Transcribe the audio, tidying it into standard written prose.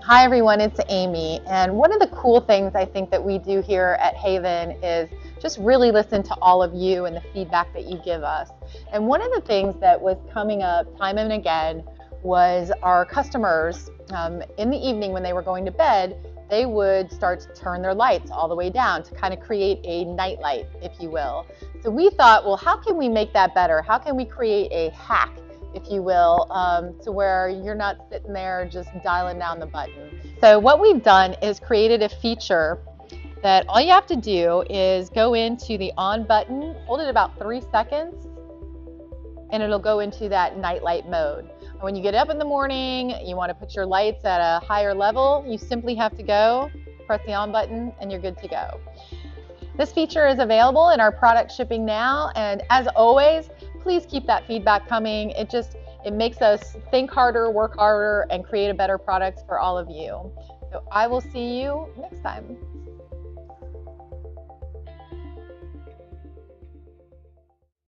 Hi everyone, it's Amy. And one of the cool things I think that we do here at Haven is just really listen to all of you and the feedback that you give us. And one of the things that was coming up time and again was our customers in the evening when they were going to bed, they would start to turn their lights all the way down to kind of create a night light, if you will. So we thought, well, how can we make that better? How can we create a hack, if you will, to where you're not sitting there just dialing down the button. So what we've done is created a feature that all you have to do is go into the on button, hold it about 3 seconds, and it'll go into that nightlight mode. When you get up in the morning, you want to put your lights at a higher level, you simply have to go, press the on button, and you're good to go. This feature is available in our product shipping now, and as always, please keep that feedback coming. It makes us think harder, work harder, and create a better product for all of you. So I will see you next time.